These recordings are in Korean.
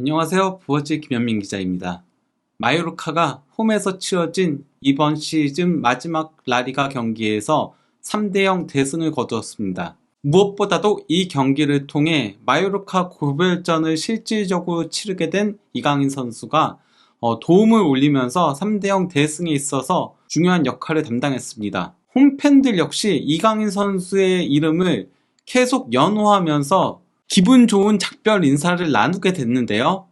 안녕하세요. 부어지 김현민 기자입니다. 마요르카가 홈에서 치러진 이번 시즌 마지막 라리가 경기에서 3대0 대승을 거두었습니다. 무엇보다도 이 경기를 통해 마요르카 고별전을 실질적으로 치르게 된 이강인 선수가 도움을 올리면서 3대0 대승에 있어서 중요한 역할을 담당했습니다. 홈팬들 역시 이강인 선수의 이름을 계속 연호하면서 기분 좋은 작별 인사를 나누게 됐는데요.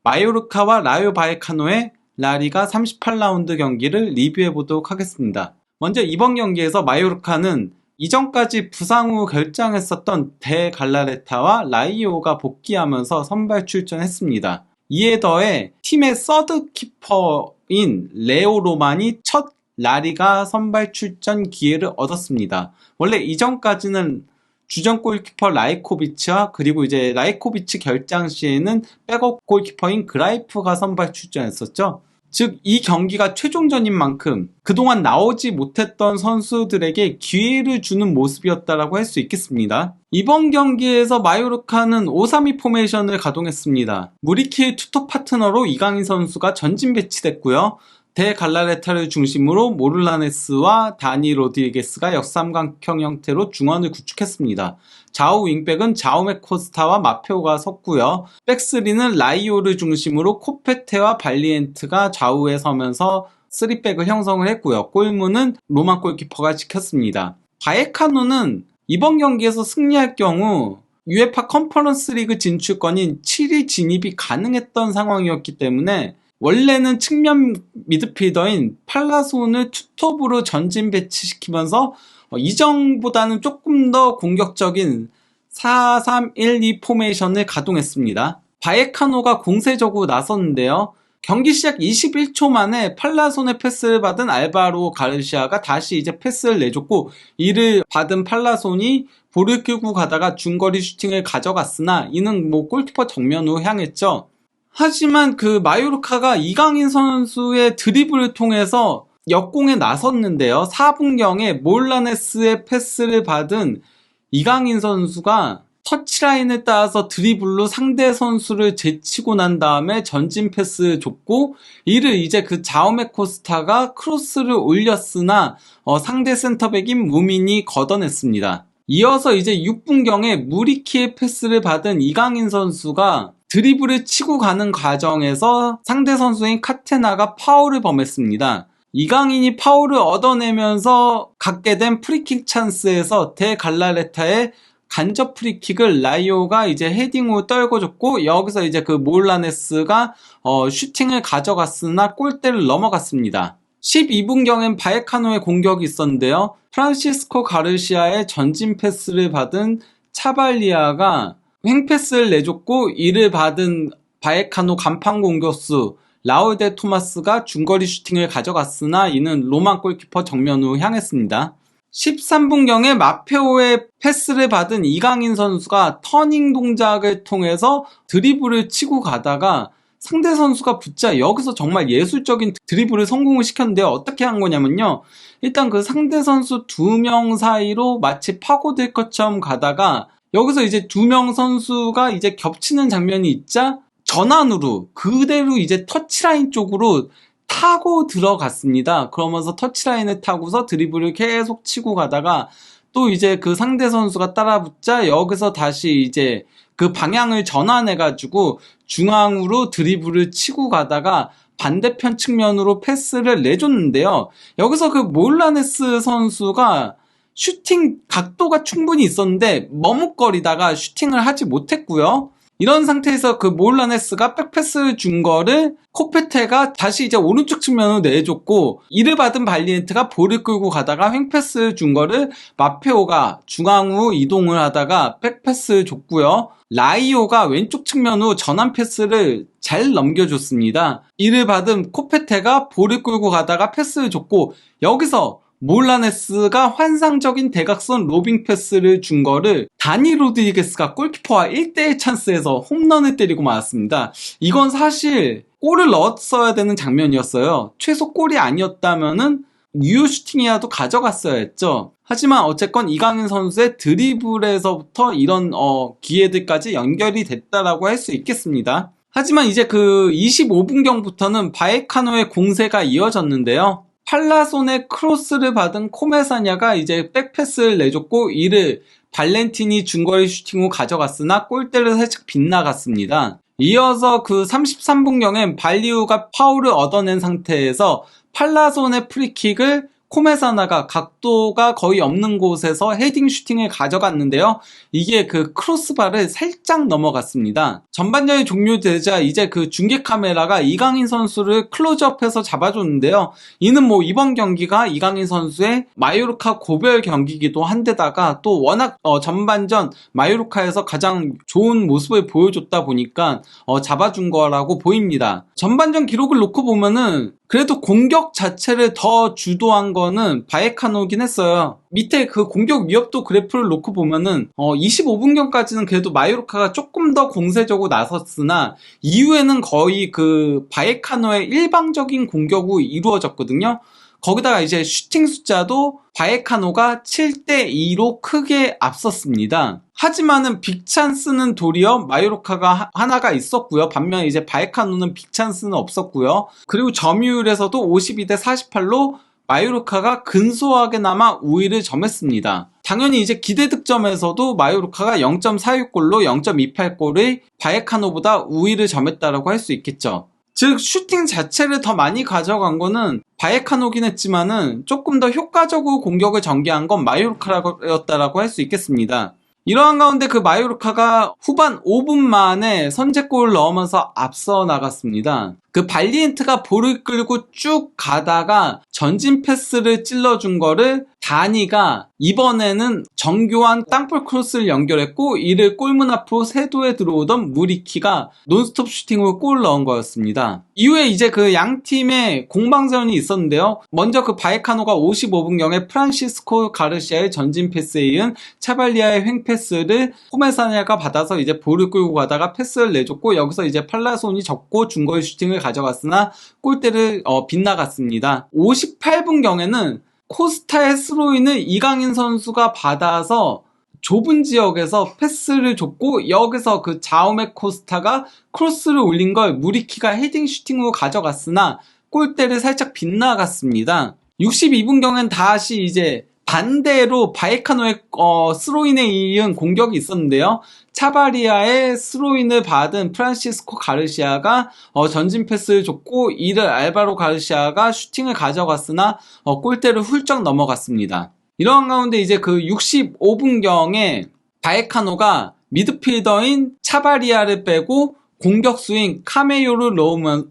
마요르카와 라요 바이에카노의 라리가 38라운드 경기를 리뷰해 보도록 하겠습니다. 먼저 이번 경기에서 마요르카는 이전까지 부상 후 결장했었던 데 갈라레타와 라이오가 복귀하면서 선발 출전했습니다. 이에 더해 팀의 서드 키퍼인 레오 로만이 첫 라리가 선발 출전 기회를 얻었습니다. 원래 이전까지는 주전 골키퍼 라이코비치와 그리고 이제 라이코비치 결장 시에는 백업 골키퍼인 그라이프가 선발 출전했었죠. 즉 이 경기가 최종전인 만큼 그동안 나오지 못했던 선수들에게 기회를 주는 모습이었다라고 할 수 있겠습니다. 이번 경기에서 마요르카는 5-3-2 포메이션을 가동했습니다. 무리키의 투톱 파트너로 이강인 선수가 전진 배치됐고요. 데 갈라레타를 중심으로 모를라네스와 다니 로드리게스가 역삼각형 형태로 중원을 구축했습니다. 좌우 윙백은 자우메 코스타와 마페오가 섰고요. 백스리는 라이오를 중심으로 코페테와 발리엔트가 좌우에 서면서 3백을 형성을 했고요. 골문은 로만 골키퍼가 지켰습니다. 바에카노는 이번 경기에서 승리할 경우 UEFA 컨퍼런스 리그 진출권인 7위 진입이 가능했던 상황이었기 때문에 원래는 측면 미드필더인 팔라손을 투톱으로 전진 배치시키면서 이전보다는 조금 더 공격적인 4-3-1-2 포메이션을 가동했습니다. 바에카노가 공세적으로 나섰는데요. 경기 시작 21초 만에 팔라손의 패스를 받은 알바로 가르시아가 다시 이제 패스를 내줬고, 이를 받은 팔라손이 볼을 끌고 가다가 중거리 슈팅을 가져갔으나 이는 골키퍼 정면으로 향했죠. 하지만 그 마요르카가 이강인 선수의 드리블을 통해서 역공에 나섰는데요. 4분경에 몰라네스의 패스를 받은 이강인 선수가 터치라인을 따라서 드리블로 상대 선수를 제치고 난 다음에 전진 패스를 줬고, 이를 이제 그 자오메 코스타가 크로스를 올렸으나 상대 센터백인 무민이 걷어냈습니다. 이어서 이제 6분경에 무리키의 패스를 받은 이강인 선수가 드리블을 치고 가는 과정에서 상대 선수인 카테나가 파울을 범했습니다. 이강인이 파울을 얻어내면서 갖게 된 프리킥 찬스에서 데 갈라레타의 간접 프리킥을 라이오가 이제 헤딩으로 떨궈줬고, 여기서 이제 그 몰라네스가 슈팅을 가져갔으나 골대를 넘어갔습니다. 12분경엔 바에카노의 공격이 있었는데요. 프란시스코 가르시아의 전진 패스를 받은 차발리아가 횡패스를 내줬고, 이를 받은 바에카노 간판 공격수 라울 데 토마스가 중거리 슈팅을 가져갔으나 이는 로만 골키퍼 정면으로 향했습니다. 13분경에 마페오의 패스를 받은 이강인 선수가 터닝 동작을 통해서 드리블을 치고 가다가 상대 선수가 붙자 여기서 정말 예술적인 드리블을 성공을 시켰는데요. 어떻게 한 거냐면요. 일단 그 상대 선수 2명 사이로 마치 파고들 것처럼 가다가 여기서 이제 2명 선수가 이제 겹치는 장면이 있자 전환으로 그대로 이제 터치라인 쪽으로 타고 들어갔습니다. 그러면서 터치라인을 타고서 드리블을 계속 치고 가다가 또 이제 그 상대 선수가 따라붙자 여기서 다시 이제 그 방향을 전환해가지고 중앙으로 드리블을 치고 가다가 반대편 측면으로 패스를 내줬는데요. 여기서 그 몰라네스 선수가 슈팅 각도가 충분히 있었는데 머뭇거리다가 슈팅을 하지 못했고요. 이런 상태에서 그 몰라네스가 백패스를 준 거를 코페테가 다시 이제 오른쪽 측면으로 내줬고, 이를 받은 발리엔트가 볼을 끌고 가다가 횡패스를 준 거를 마페오가 중앙으로 이동을 하다가 백패스를 줬고요. 라이오가 왼쪽 측면으로 전환 패스를 잘 넘겨줬습니다. 이를 받은 코페테가 볼을 끌고 가다가 패스를 줬고, 여기서 몰라네스가 환상적인 대각선 로빙 패스를 준 거를 다니 로드리게스가 골키퍼와 1대1 찬스에서 홈런을 때리고 말았습니다. 이건 사실 골을 넣었어야 되는 장면이었어요. 최소 골이 아니었다면은 유효 슈팅이라도 가져갔어야 했죠. 하지만 어쨌건 이강인 선수의 드리블에서부터 이런 기회들까지 연결이 됐다라고 할 수 있겠습니다. 하지만 이제 그 25분경부터는 바에카노의 공세가 이어졌는데요. 팔라손의 크로스를 받은 코메사냐가 이제 백패스를 내줬고 이를 발렌틴이 중거리 슈팅 후 가져갔으나 골대를 살짝 빗나갔습니다. 이어서 그 33분경엔 발리우가 파울을 얻어낸 상태에서 팔라손의 프리킥을 코메사나가 각도가 거의 없는 곳에서 헤딩 슈팅을 가져갔는데요. 이게 그 크로스바를 살짝 넘어갔습니다. 전반전이 종료되자 이제 그 중계 카메라가 이강인 선수를 클로즈업해서 잡아줬는데요. 이는 뭐 이번 경기가 이강인 선수의 마요르카 고별 경기이기도 한데다가 또 워낙 전반전 마요르카에서 가장 좋은 모습을 보여줬다 보니까 잡아준 거라고 보입니다. 전반전 기록을 놓고 보면은 그래도 공격 자체를 더 주도한 거는 바에카노긴 했어요. 밑에 그 공격 위협도 그래프를 놓고 보면은 25분경까지는 그래도 마요르카가 조금 더 공세적으로 나섰으나 이후에는 거의 그 바에카노의 일방적인 공격으로 이루어졌거든요. 거기다가 이제 슈팅 숫자도 바에카노가 7대2로 크게 앞섰습니다. 하지만은 빅찬스는 도리어 마요르카가 하나가 있었고요. 반면 이제 바에카노는 빅찬스는 없었고요. 그리고 점유율에서도 52대48로 마요르카가 근소하게나마 우위를 점했습니다. 당연히 이제 기대 득점에서도 마요르카가 0.46골로 0.28골의 바에카노보다 우위를 점했다라고 할 수 있겠죠. 즉 슈팅 자체를 더 많이 가져간 거는 바에카노긴 했지만은 조금 더 효과적으로 공격을 전개한 건 마요르카였다라고 할 수 있겠습니다. 이러한 가운데 그 마요르카가 후반 5분 만에 선제골을 넣으면서 앞서 나갔습니다. 그 발리엔트가 볼을 끌고 쭉 가다가 전진 패스를 찔러준 거를 다니가 이번에는 정교한 땅볼 크로스를 연결했고 이를 골문 앞으로 세도에 들어오던 무리키가 논스톱 슈팅으로 골을 넣은 거였습니다. 이후에 이제 그 양 팀의 공방전이 있었는데요. 먼저 그 바에카노가 55분경에 프란시스코 가르시아의 전진 패스에 이은 차발리아의 횡패스를 코메사냐가 받아서 이제 볼을 끌고 가다가 패스를 내줬고 여기서 이제 팔라손이 접고 중거리 슈팅을 가져갔으나 골대를 빗나갔습니다. 58분경에는 코스타의 스로인을 이강인 선수가 받아서 좁은 지역에서 패스를 줬고 여기서 그 자오메 코스타가 크로스를 올린 걸 무리키가 헤딩 슈팅으로 가져갔으나 골대를 살짝 빗나갔습니다. 62분경엔 다시 이제 반대로 바에카노의 스로인에 이은 공격이 있었는데요. 차바리아의 스로인을 받은 프란시스코 가르시아가 전진 패스를 줬고 이를 알바로 가르시아가 슈팅을 가져갔으나 골대를 훌쩍 넘어갔습니다. 이러한 가운데 이제 그 65분경에 바에카노가 미드필더인 차바리아를 빼고 공격수인 카메요를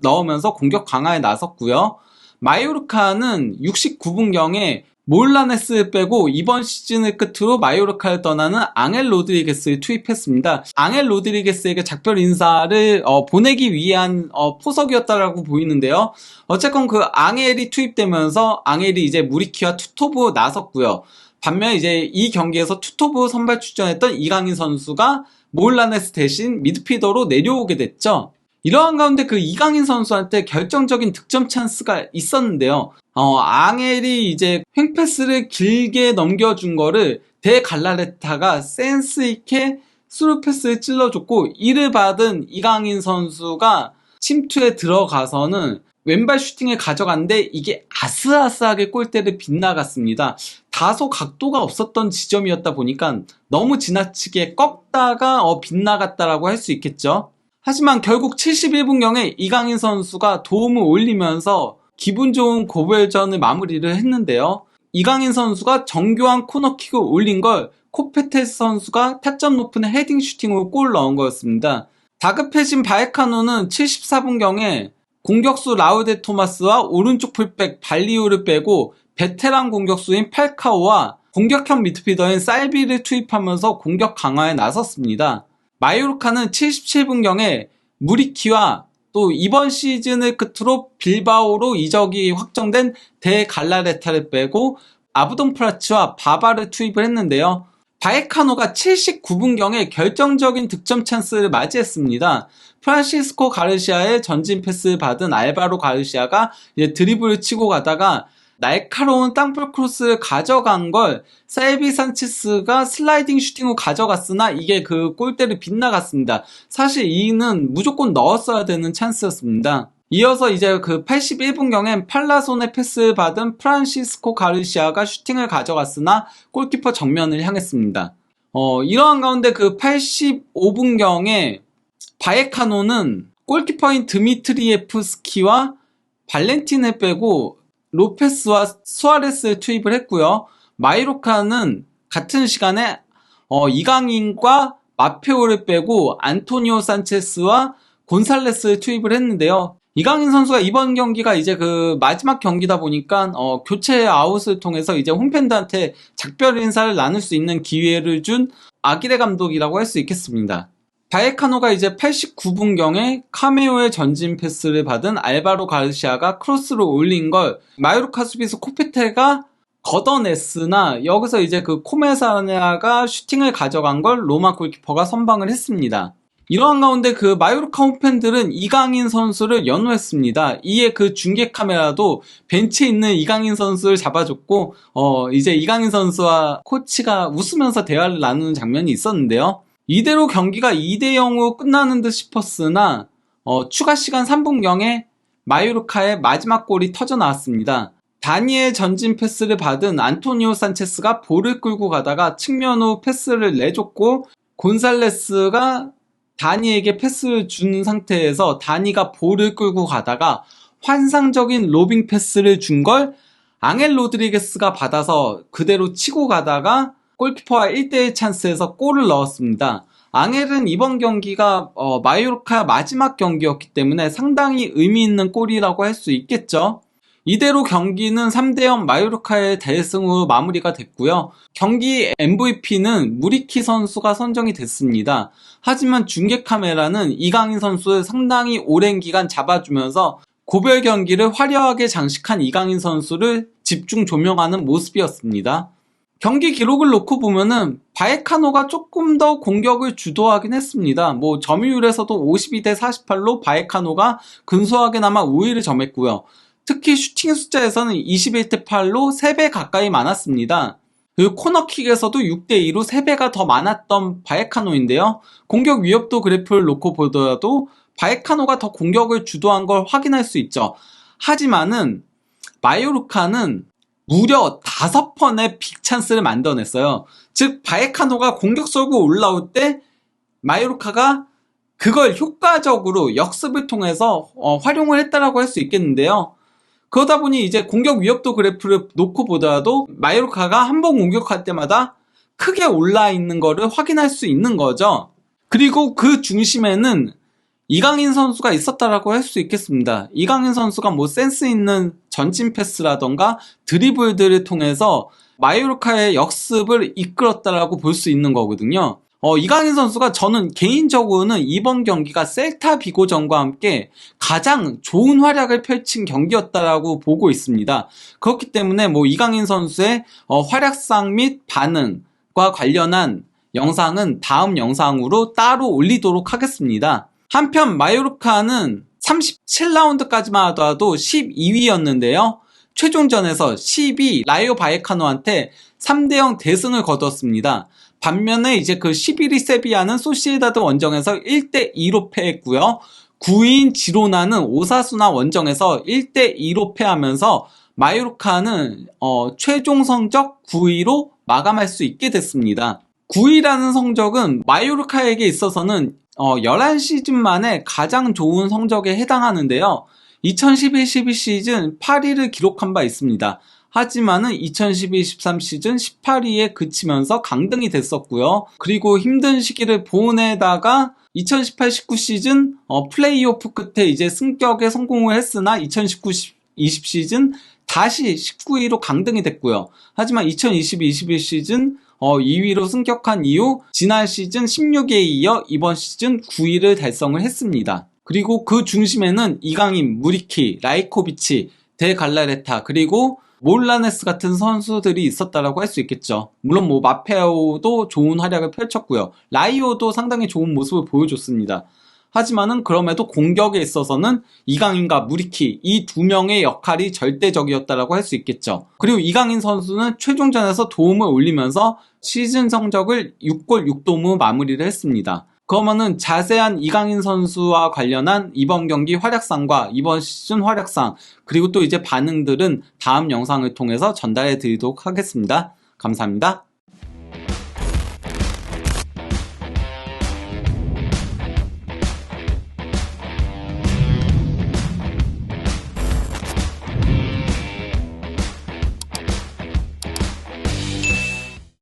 넣으면서 공격 강화에 나섰고요. 마요르카는 69분경에 몰라네스를 빼고 이번 시즌을 끝으로 마요르카를 떠나는 앙헬 로드리게스를 투입했습니다. 앙헬 로드리게스에게 작별 인사를 보내기 위한 포석이었다라고 보이는데요. 어쨌건 그 앙헬이 투입되면서 앙헬이 이제 무리키와 투톱으로 나섰고요. 반면 이제 이 경기에서 투톱으로 선발 출전했던 이강인 선수가 몰라네스 대신 미드필더로 내려오게 됐죠. 이러한 가운데 그 이강인 선수한테 결정적인 득점 찬스가 있었는데요. 앙헬이 이제 횡패스를 길게 넘겨준 거를 데 갈라레타가 센스있게 스루 패스를 찔러줬고 이를 받은 이강인 선수가 침투에 들어가서는 왼발 슈팅을 가져갔는데 이게 아슬아슬하게 골대를 빗나갔습니다. 다소 각도가 없었던 지점이었다 보니까 너무 지나치게 꺾다가 빗나갔다라고 할 수 있겠죠. 하지만 결국 71분경에 이강인 선수가 도움을 올리면서 기분 좋은 고별전을 마무리를 했는데요. 이강인 선수가 정교한 코너킥을 올린 걸 코페테스 선수가 타점 높은 헤딩 슈팅으로 골을 넣은 거였습니다. 다급해진 바에카노는 74분경에 공격수 라우데 토마스와 오른쪽 풀백 발리우를 빼고 베테랑 공격수인 팔카오와 공격형 미드필더인 살비를 투입하면서 공격 강화에 나섰습니다. 마요르카는 77분경에 무리키와 또 이번 시즌을 끝으로 빌바오로 이적이 확정된 데 갈라레타를 빼고 아브돈 프라츠와 바바를 투입을 했는데요. 바에카노가 79분경에 결정적인 득점 찬스를 맞이했습니다. 프란시스코 가르시아의 전진 패스를 받은 알바로 가르시아가 이제 드리블을 치고 가다가 날카로운 땅볼 크로스를 가져간 걸 셀비 산체스가 슬라이딩 슈팅으로 가져갔으나 이게 그 골대를 빗나갔습니다. 사실 이는 무조건 넣었어야 되는 찬스였습니다. 이어서 이제 그 81분경엔 팔라손의 패스를 받은 프란시스코 가르시아가 슈팅을 가져갔으나 골키퍼 정면을 향했습니다. 이러한 가운데 그 85분경에 바에카노는 골키퍼인 드미트리예프스키와 발렌틴을 빼고 로페스와 수아레스를 투입을 했고요. 마이로카는 같은 시간에 이강인과 마페오를 빼고 안토니오 산체스와 곤살레스를 투입을 했는데요. 이강인 선수가 이번 경기가 이제 그 마지막 경기다 보니까 교체 아웃을 통해서 이제 홈팬들한테 작별 인사를 나눌 수 있는 기회를 준 아기레 감독이라고 할 수 있겠습니다. 바에카노가 이제 89분경에 카메오의 전진 패스를 받은 알바로 가르시아가 크로스로 올린 걸 마요르카 수비수 코페테가 걷어냈으나 여기서 이제 그 코메사냐가 슈팅을 가져간 걸 로마 골키퍼가 선방을 했습니다. 이러한 가운데 그 마요르카 홈팬들은 이강인 선수를 연호했습니다. 이에 그 중계 카메라도 벤치에 있는 이강인 선수를 잡아줬고 이제 이강인 선수와 코치가 웃으면서 대화를 나누는 장면이 있었는데요. 이대로 경기가 2대0으로 끝나는 듯 싶었으나 추가 시간 3분경에 마요르카의 마지막 골이 터져 나왔습니다. 다니의 전진 패스를 받은 안토니오 산체스가 볼을 끌고 가다가 측면으로 패스를 내줬고 곤살레스가 다니에게 패스를 준 상태에서 다니가 볼을 끌고 가다가 환상적인 로빙 패스를 준 걸 앙헬 로드리게스가 받아서 그대로 치고 가다가 골키퍼와 1대1 찬스에서 골을 넣었습니다. 앙헬은 이번 경기가 마요르카 마지막 경기였기 때문에 상당히 의미 있는 골이라고 할 수 있겠죠. 이대로 경기는 3대0 마요르카의 대승으로 마무리가 됐고요. 경기 MVP는 무리키 선수가 선정이 됐습니다. 하지만 중계 카메라는 이강인 선수를 상당히 오랜 기간 잡아주면서 고별 경기를 화려하게 장식한 이강인 선수를 집중 조명하는 모습이었습니다. 경기 기록을 놓고 보면은 바에카노가 조금 더 공격을 주도하긴 했습니다. 점유율에서도 52대 48로 바에카노가 근소하게나마 우위를 점했고요. 특히 슈팅 숫자에서는 21대 8로 3배 가까이 많았습니다. 그리고 코너킥에서도 6대 2로 3배가 더 많았던 바에카노인데요. 공격 위협도 그래프를 놓고 보더라도 바에카노가 더 공격을 주도한 걸 확인할 수 있죠. 하지만은 마요르카는 무려 5번의 빅찬스를 만들어냈어요. 즉 바에카노가 공격 쏠고 올라올 때 마요르카가 그걸 효과적으로 역습을 통해서 활용을 했다라고 할 수 있겠는데요. 그러다 보니 이제 공격 위협도 그래프를 놓고 보더라도 마요르카가 한 번 공격할 때마다 크게 올라 있는 거를 확인할 수 있는 거죠. 그리고 그 중심에는 이강인 선수가 있었다라고 할 수 있겠습니다. 이강인 선수가 센스 있는 전진 패스라던가 드리블들을 통해서 마요르카의 역습을 이끌었다라고 볼 수 있는 거거든요. 이강인 선수가 저는 개인적으로는 이번 경기가 셀타 비고전과 함께 가장 좋은 활약을 펼친 경기였다라고 보고 있습니다. 그렇기 때문에 이강인 선수의 활약상 및 반응과 관련한 영상은 다음 영상으로 따로 올리도록 하겠습니다. 한편 마요르카는 37라운드까지만 하더라도 12위였는데요. 최종전에서 12 라이오 바에카노한테 3대0 대승을 거뒀습니다. 반면에 이제 그 11위 세비야는 소시에다드 원정에서 1대2로 패했고요. 9위인 지로나는 오사수나 원정에서 1대2로 패하면서 마요르카는 최종 성적 9위로 마감할 수 있게 됐습니다. 9위라는 성적은 마요르카에게 있어서는 11시즌 만에 가장 좋은 성적에 해당하는데요. 2011-12 시즌 8위를 기록한 바 있습니다. 하지만은 2012-13 시즌 18위에 그치면서 강등이 됐었고요. 그리고 힘든 시기를 보내다가 2018-19 시즌 플레이오프 끝에 이제 승격에 성공을 했으나 2019-20 시즌 다시 19위로 강등이 됐고요. 하지만 2020-21 시즌 2위로 승격한 이후 지난 시즌 16위에 이어 이번 시즌 9위를 달성을 했습니다. 그리고 그 중심에는 이강인, 무리키, 라이코비치, 데갈라레타 그리고 몰라네스 같은 선수들이 있었다라고 할 수 있겠죠. 물론 마페오도 좋은 활약을 펼쳤고요. 라이오도 상당히 좋은 모습을 보여줬습니다. 하지만은 그럼에도 공격에 있어서는 이강인과 무리키 이 두 명의 역할이 절대적이었다라고 할 수 있겠죠. 그리고 이강인 선수는 최종전에서 도움을 올리면서 시즌 성적을 6골 6도무 마무리를 했습니다. 그러면은 자세한 이강인 선수와 관련한 이번 경기 활약상과 이번 시즌 활약상 그리고 또 이제 반응들은 다음 영상을 통해서 전달해 드리도록 하겠습니다. 감사합니다.